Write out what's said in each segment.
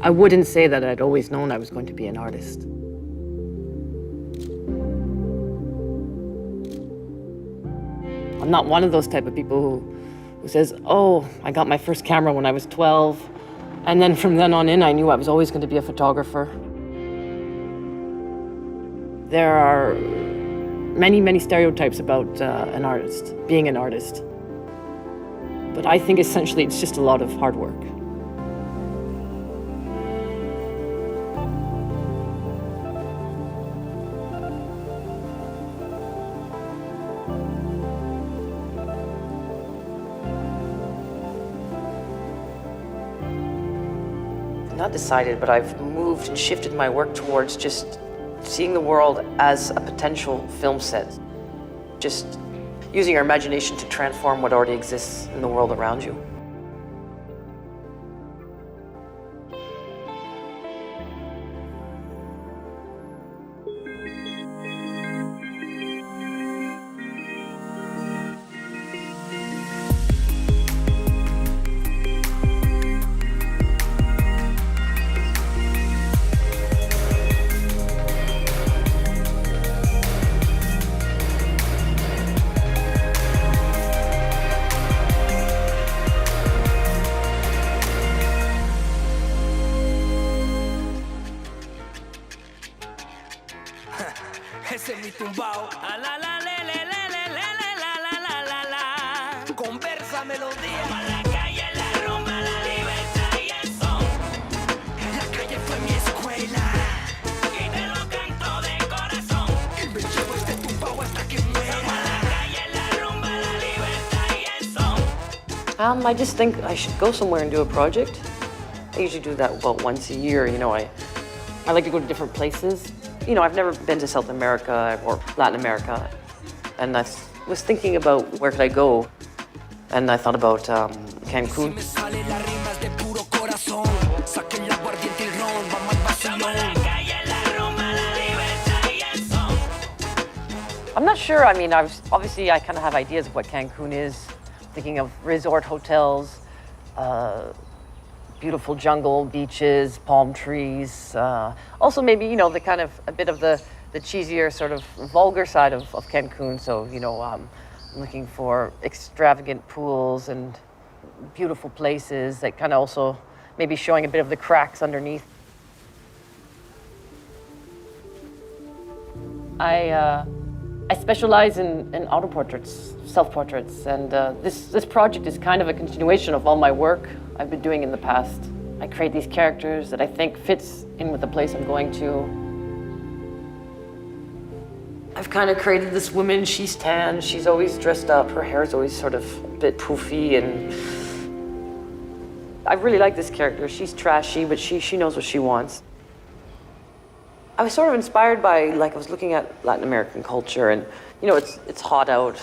I wouldn't say that I'd always known I was going to be an artist. I'm not one of those type of people who says, oh, I got my first camera when I was 12, and then from then on in, I knew I was always going to be a photographer. There are many, many stereotypes about an artist, being an artist. But I think essentially it's just a lot of hard work. Not decided, but I've moved and shifted my work towards just seeing the world as a potential film set. Just using your imagination to transform what already exists in the world around you. Ese es mi tumbao. La la la le le le le le la la la la la. Conversa melodía. A la calle, la rumba, la libertad y el son. La calle fue mi escuela. Y te lo canto de corazón. Y me llevo este tumbao hasta que muera. A la calle, la rumba, la libertad y el son. I just think I should go somewhere and do a project. I usually do that about once a year. You know, I like to go to different places. You know, I've never been to South America or Latin America, and I was thinking about where could I go, and I thought about Cancun. I'm not sure. I mean, obviously I kind of have ideas of what Cancun is. Thinking of resort hotels, beautiful jungle, beaches, palm trees. Also maybe, you know, the kind of a bit of the cheesier sort of vulgar side of Cancun. So, you know, I'm looking for extravagant pools and beautiful places that kind of also maybe showing a bit of the cracks underneath. I specialize in autoportraits, self-portraits, and this project is kind of a continuation of all my work I've been doing in the past. I create these characters that I think fits in with the place I'm going to. I've kind of created this woman, she's tan, she's always dressed up, her hair is always sort of a bit poofy, and I really like this character. She's trashy, but she knows what she wants. I was sort of inspired by, like, I was looking at Latin American culture, and you know, it's hot out.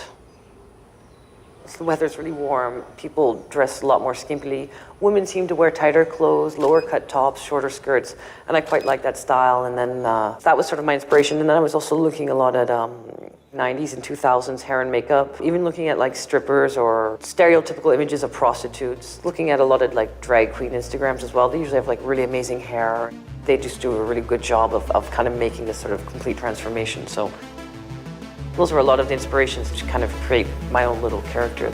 The weather's really warm. People dress a lot more skimpily. Women seem to wear tighter clothes, lower cut tops, shorter skirts, and I quite like that style. And then that was sort of my inspiration. And then I was also looking a lot at 90s and 2000s hair and makeup, even looking at like strippers or stereotypical images of prostitutes, looking at a lot of like drag queen Instagrams as well. They usually have like really amazing hair. They just do a really good job of kind of making this sort of complete transformation. So those were a lot of the inspirations to kind of create my own little character.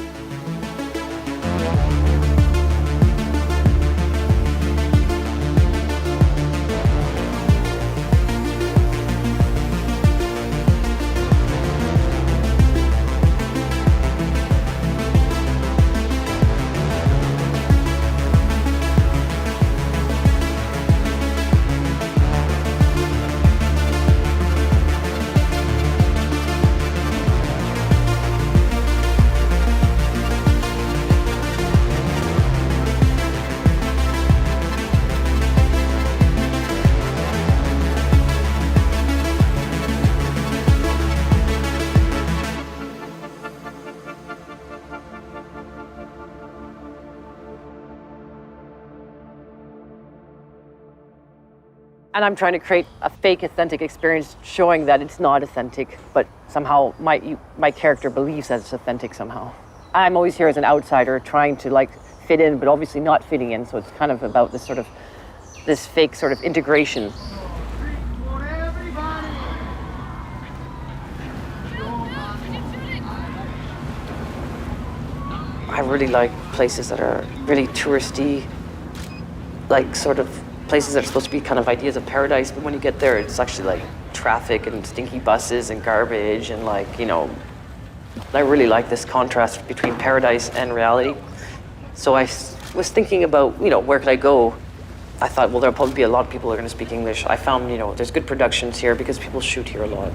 And I'm trying to create a fake, authentic experience showing that it's not authentic, but somehow my character believes that it's authentic somehow. I'm always here as an outsider trying to like fit in, but obviously not fitting in, so it's kind of about this sort of this fake sort of integration. I really like places that are really touristy, like sort of places that are supposed to be kind of ideas of paradise, but when you get there, it's actually like traffic and stinky buses and garbage and like, you know, I really like this contrast between paradise and reality. So I was thinking about, you know, where could I go? I thought, well, there'll probably be a lot of people who are going to speak English. I found, you know, there's good productions here because people shoot here a lot.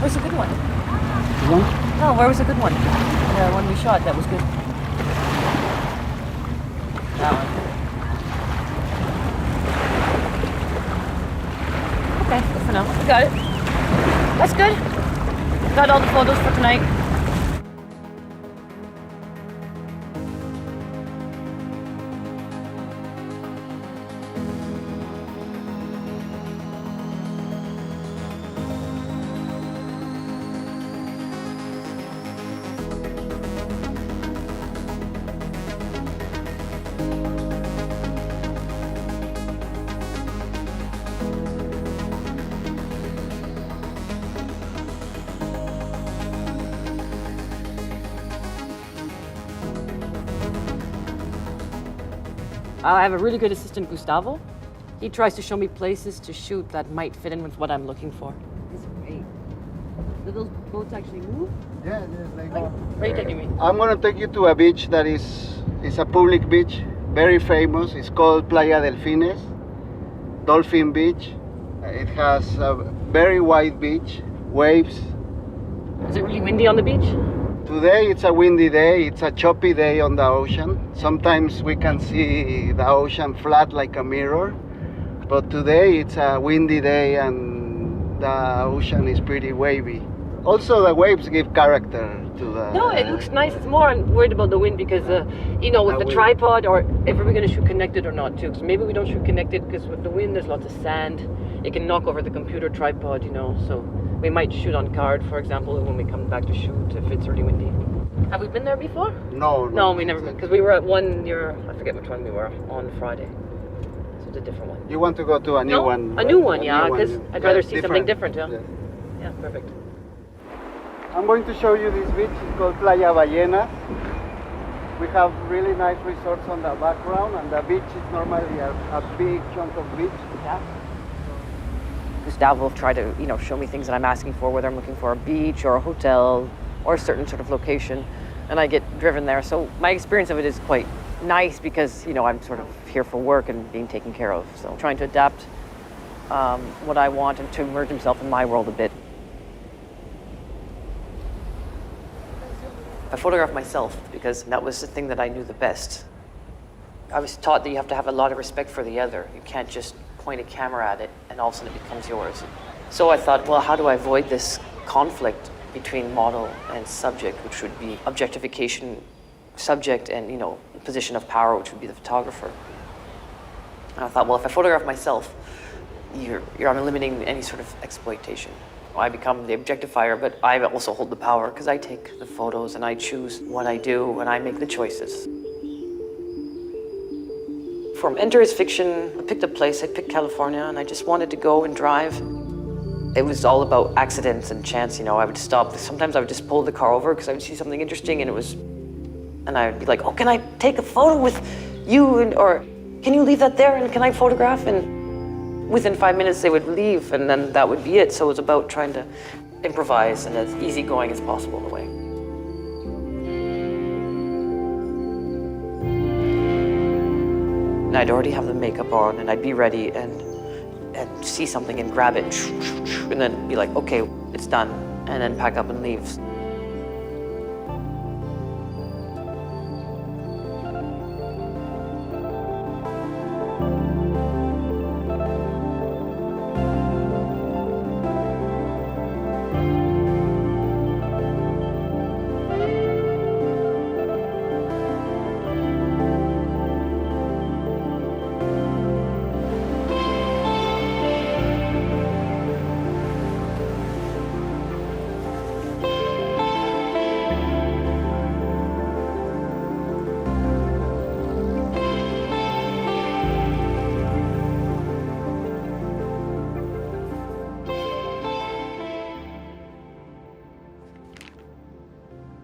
Where's a good one? No, where was a good one? The one we shot, that was good. That one. Okay, good for now. We got it. That's good. Got all the photos for tonight. I have a really good assistant, Gustavo. He tries to show me places to shoot that might fit in with what I'm looking for. It's great. Do those boats actually move? Yeah, they go. Where are you taking me? I'm gonna take you to a beach that is a public beach, very famous. It's called Playa Delfines, Dolphin Beach. It has a very wide beach, waves. Is it really windy on the beach? Today it's a windy day, it's a choppy day on the ocean. Sometimes we can see the ocean flat like a mirror, but today it's a windy day and the ocean is pretty wavy. Also the waves give character to the... No, it looks nice. It's more I'm worried about the wind because, you know, with the tripod, or if we're going to shoot connected or not too. Because maybe we don't shoot connected because with the wind there's lots of sand. It can knock over the computer tripod, you know, so we might shoot on card, for example, when we come back to shoot if it's really windy. Have we been there before? No. No, we never been, because we were at one near, I forget which one we were, on Friday. So it's a different one. You want to go to a new one? A new one, yeah, because I'd rather see something different, yeah. Yeah. Yeah, perfect. I'm going to show you this beach. It's called Playa Ballena. We have really nice resorts on the background, and the beach is normally a big chunk of beach. Yeah. Gustavo will try to, you know, show me things that I'm asking for, whether I'm looking for a beach or a hotel or a certain sort of location, and I get driven there. So my experience of it is quite nice because, you know, I'm sort of here for work and being taken care of. So trying to adapt what I want and to immerse himself in my world a bit. I photograph myself because that was the thing that I knew the best. I was taught that you have to have a lot of respect for the other. You can't just point a camera at it and all of a sudden it becomes yours. So I thought, well, how do I avoid this conflict between model and subject, which would be objectification subject and, you know, position of power, which would be the photographer. And I thought, well, if I photograph myself, I'm eliminating any sort of exploitation. I become the objectifier, but I also hold the power because I take the photos and I choose what I do and I make the choices. For Enter is Fiction, I picked a place, I picked California, and I just wanted to go and drive. It was all about accidents and chance, you know. I would stop, sometimes I would just pull the car over because I would see something interesting and I would be like, oh, can I take a photo with you? Or can you leave that there and can I photograph? And within 5 minutes they would leave and then that would be it. So it was about trying to improvise and as easygoing as possible in a way. And I'd already have the makeup on and I'd be ready and see something and grab it and then be like, okay, it's done, and then pack up and leave.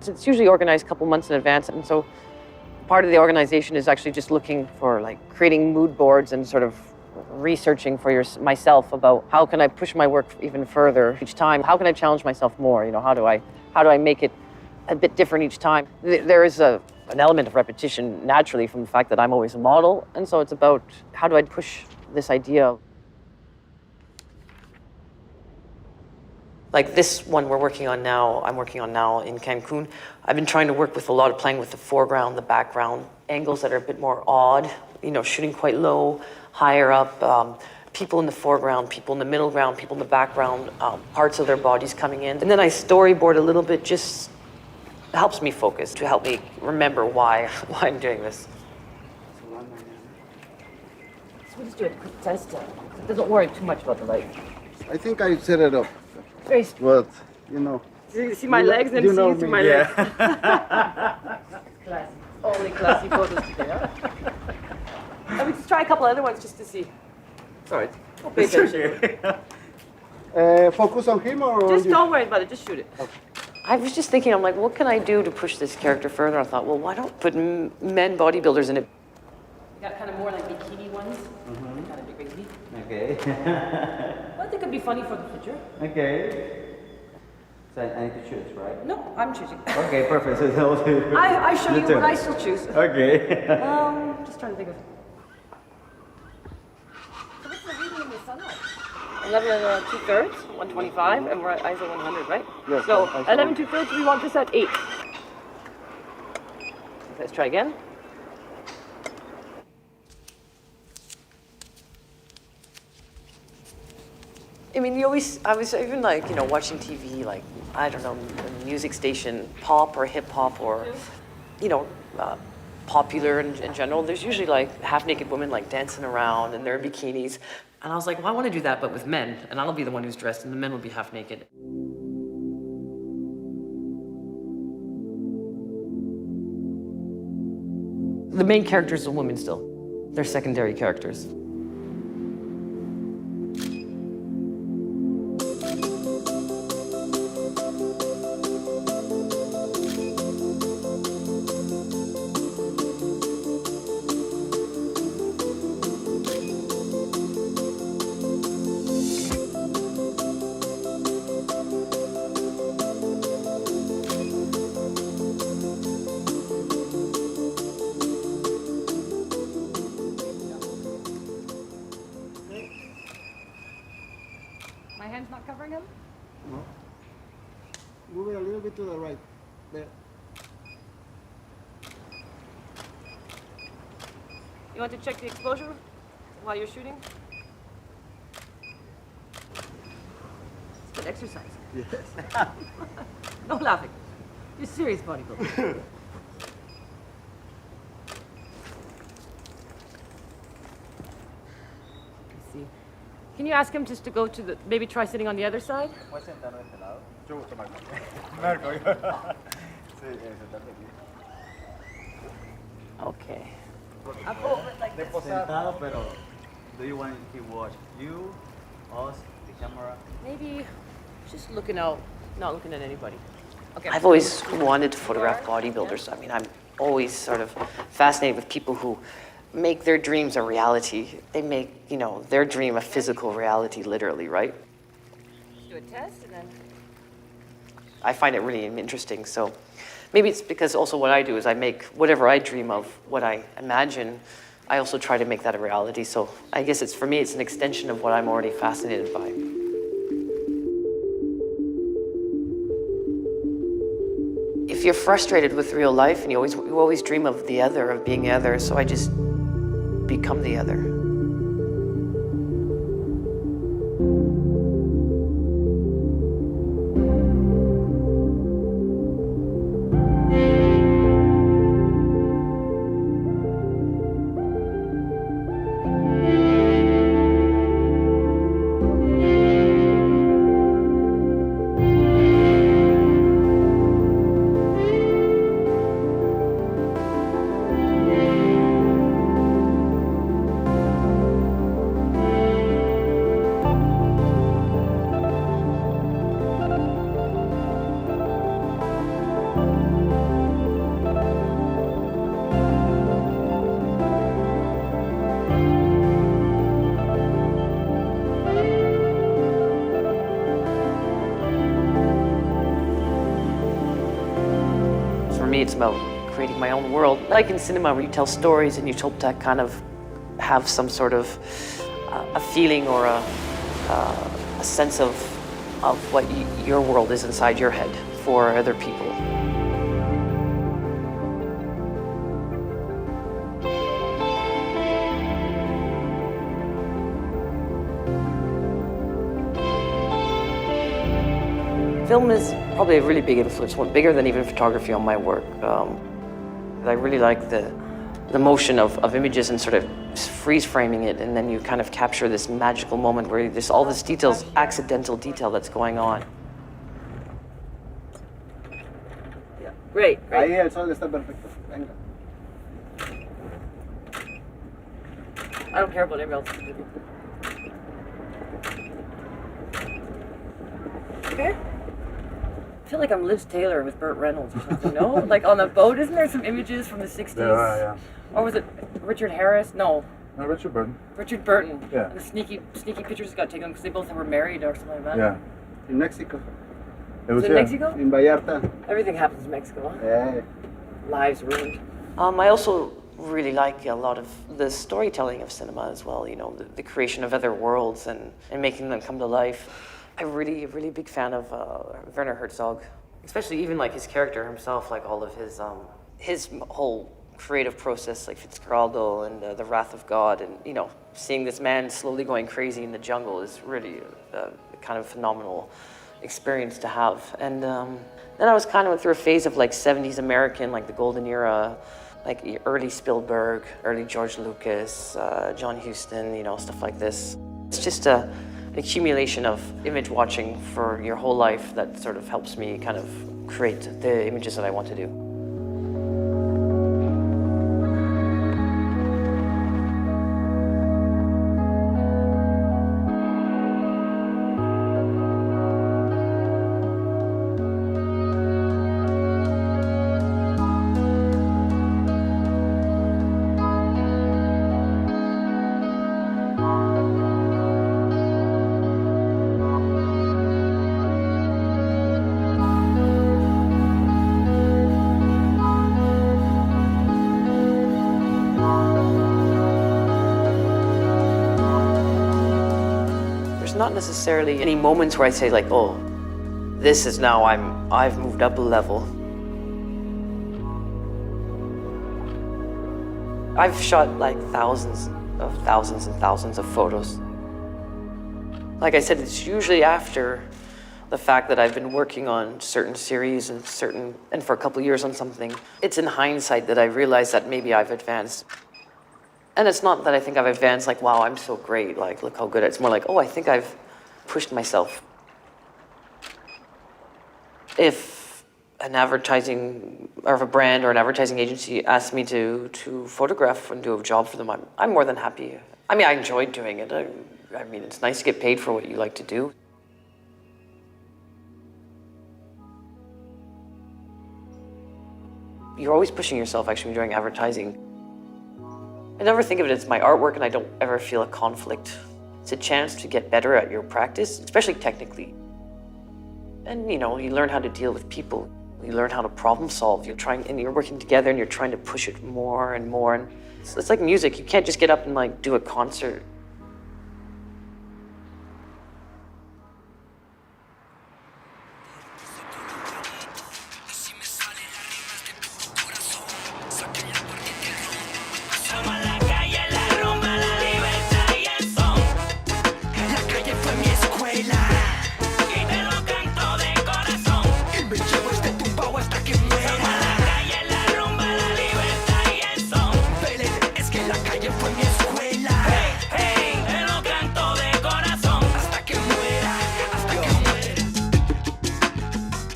It's usually organized a couple months in advance, and so part of the organization is actually just looking for like creating mood boards and sort of researching for myself about how can I push my work even further each time? How can I challenge myself more? You know, how do I make it a bit different each time? There is an element of repetition naturally from the fact that I'm always a model, and so it's about how do I push this idea. Like this one I'm working on now in Cancun. I've been trying to work with a lot of playing with the foreground, the background, angles that are a bit more odd, you know, shooting quite low, higher up, people in the foreground, people in the middle ground, people in the background, parts of their bodies coming in. And then I storyboard a little bit, just helps me focus, to help me remember why I'm doing this. So we'll just do a quick test. It doesn't worry too much about the light. I think I set it up. But, you know. You see my legs and you know see through my legs. Classy. Only classy photos today, huh? Let me just try a couple other ones just to see. Sorry. Don't pay attention. Focus on him or Just you? don't worry about it, just shoot it. Okay. I was just thinking, I'm like, what can I do to push this character further? I thought, well, why don't put men bodybuilders in it? You got kind of more like bikini ones. Mm-hmm. Kind of big bikini. Okay. Well, I think it'd be funny for the picture. Okay. So I need to choose, right? No, I'm choosing. Okay, perfect. So tell me. I show you, but I still choose. Okay. Just trying to think of. So what's the reading in the sunlight? 11 and 2/3, 125, and we're at ISO 100, right? Yes. So ISO 11 2/3, we want this at 8. Let's try again. I mean, I was even like, you know, watching TV, like, I don't know, a music station, pop or hip hop or, you know, popular in general. There's usually like half-naked women like dancing around in their bikinis. And I was like, well, I want to do that, but with men. And I'll be the one who's dressed and the men will be half-naked. The main character is a woman still. They're secondary characters. My hand's not covering him? No. Move it a little bit to the right. There. You want to check the exposure while you're shooting? It's good exercise. Yes. No laughing. You're serious bodybuilder. See. Can you ask him just to go to the, maybe try sitting on the other side? Okay. Sentado, pero do you want to watch you, us, the camera? Maybe just looking out, not looking at anybody. Okay. I've always wanted to photograph bodybuilders. I mean, I'm always sort of fascinated with people who make their dreams a reality. They make, you know, their dream a physical reality, literally, right? Do a test and then... I find it really interesting, so maybe it's because also what I do is I make whatever I dream of, what I imagine, I also try to make that a reality. So I guess it's, for me, it's an extension of what I'm already fascinated by. If you're frustrated with real life and you always dream of the other, of being the other, so I just become the other. about creating my own world. Like in cinema where you tell stories and you hope to kind of have some sort of a feeling or a sense of what your world is inside your head for other people. Film is probably a really big influence, one bigger than even photography on my work. I really like the motion of images and sort of freeze framing it, and then you kind of capture this magical moment where there's all this details, accidental detail that's going on. Yeah. Great. Ahí el sol está perfecto. Venga. I don't care about anybody else. Okay. I feel like I'm Liz Taylor with Burt Reynolds or something, no? Like on the boat, isn't there some images from the 60s? Yeah. Or was it Richard Harris? No. No, Richard Burton. Richard Burton. Yeah. And the sneaky pictures got taken because they both were married or something like that. Yeah. In Mexico. It was in Mexico? In Vallarta. Everything happens in Mexico, huh? Yeah. Lives ruined. I also really like a lot of the storytelling of cinema as well, you know, the creation of other worlds and making them come to life. I'm a really big fan of Werner Herzog, especially even like his character himself, like all of his whole creative process, like Fitzcarraldo and the Wrath of God, and you know, seeing this man slowly going crazy in the jungle is really a kind of phenomenal experience to have. And then I was kind of went through a phase of like 70s American, like the golden era, like early Spielberg, early George Lucas, John Huston, you know, stuff like this. It's just an accumulation of image watching for your whole life that sort of helps me kind of create the images that I want to do. Not necessarily any moments where I say like, oh, this is now I've moved up a level. I've shot like thousands and thousands of photos. Like I said, it's usually after the fact that I've been working on certain series and for a couple of years on something. It's in hindsight that I realize that maybe I've advanced. And it's not that I think I've advanced like, wow, I'm so great, like, look how good. It's more like, oh, I think I've pushed myself. If an advertising, or if a brand or an advertising agency asks me to photograph and do a job for them, I'm more than happy. I mean, I enjoyed doing it. I mean, it's nice to get paid for what you like to do. You're always pushing yourself, actually, when you're doing advertising. I never think of it as my artwork, and I don't ever feel a conflict. It's a chance to get better at your practice, especially technically. And you know, you learn how to deal with people. You learn how to problem solve. You're working together, and you're trying to push it more and more. And it's like music. You can't just get up and like do a concert.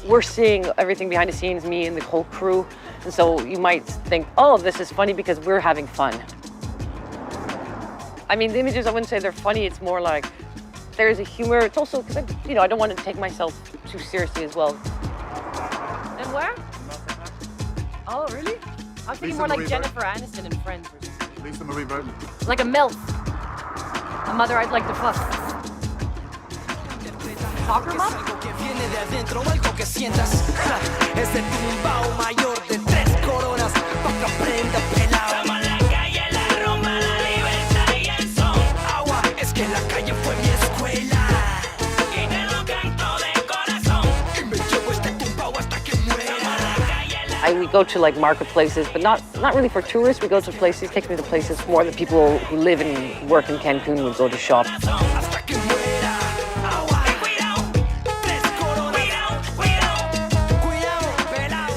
We're seeing everything behind the scenes, me and the whole crew. And so you might think, oh, this is funny because we're having fun. I mean, the images, I wouldn't say they're funny. It's more like there's a humor. It's also because, I don't want to take myself too seriously as well. And where? Oh, really? I'm thinking more like Jennifer Aniston and Friends or something. Lisa Marie Burton. Like a MILF. A mother I'd like to fuck. Soccer mom? Viene de adentro, algo que sientas. Es el Tumbao mayor de 3 pa' que aprenda pelao. Estamos en la calle, la rumba, la libertad y el son. Agua, es que la calle fue mi escuela. Y te lo canto de corazón. Y me llevo este Tumbao hasta que muera. We go to like marketplaces, but not really for tourists. We go to places, takes me to places more that people who live and work in Cancun would go to shop. Hasta que muera. Agua, cuidado, tres coronas. Cuidado, pelao.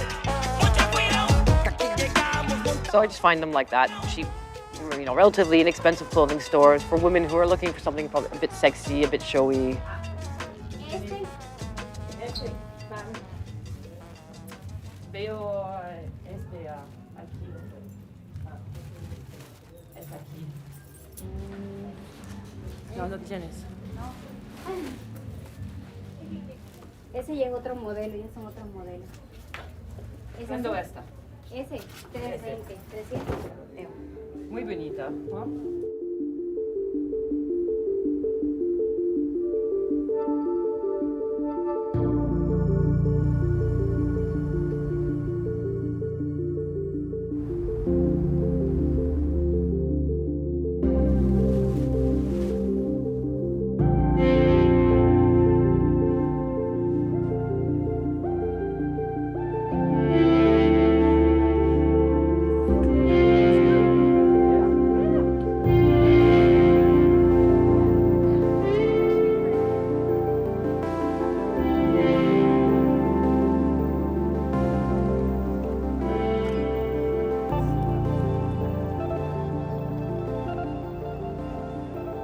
Mucho cuidado, que aquí llegamos. So I just find them like that, cheap, you know, relatively inexpensive clothing stores for women who are looking for something probably a bit sexy, a bit showy. Veo aquí. Es aquí. No, no tienes. Ese ya es otro modelo, ya son otros modelos. ¿Cuánto está? Ese, 320, 300. Muy bonita. ¿No?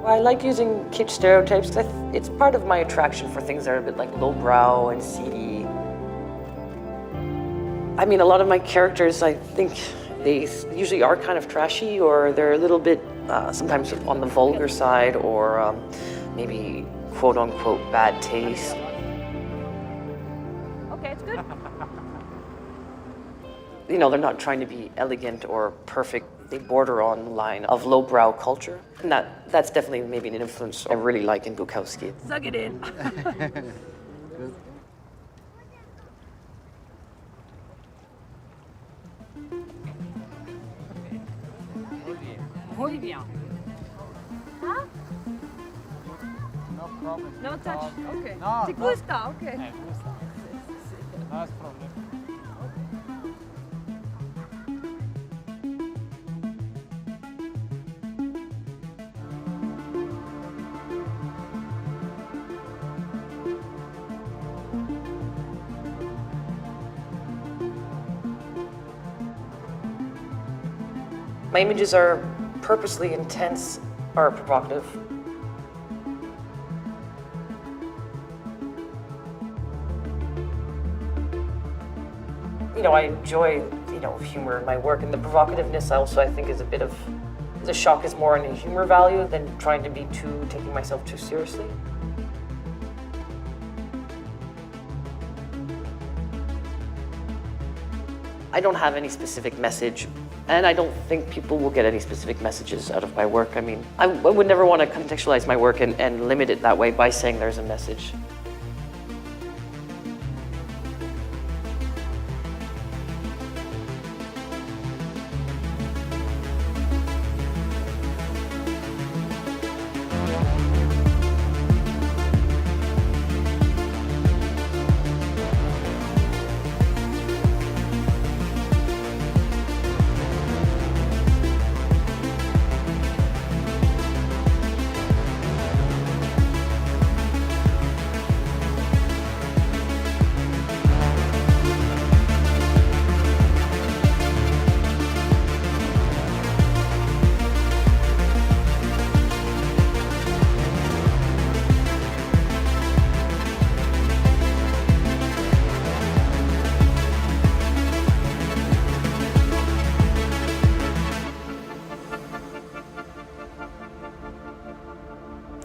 I like using kitsch stereotypes because it's part of my attraction for things that are a bit like lowbrow and seedy. I mean, a lot of my characters, I think they usually are kind of trashy, or they're a little bit sometimes on the vulgar side, or maybe quote unquote bad taste. Okay, it's good. You know, they're not trying to be elegant or perfect. They border on the line of lowbrow culture. And that's definitely maybe an influence I really like in Bukowski. Suck it in. Muy bien. Huh? No problem. No touch, okay. No, Te no. gusta, okay. Me gusta. No es problema. My images are purposely intense or provocative. You know, I enjoy, you know, humor in my work, and the provocativeness also, I think, is a bit of, the shock is more in a humor value than trying to be taking myself too seriously. I don't have any specific message, and I don't think people will get any specific messages out of my work. I mean, I would never want to contextualize my work and limit it that way by saying there's a message.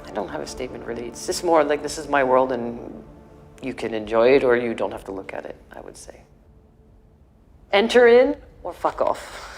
I don't have a statement really. It's just more like this is my world and you can enjoy it or you don't have to look at it, I would say. Enter in or fuck off.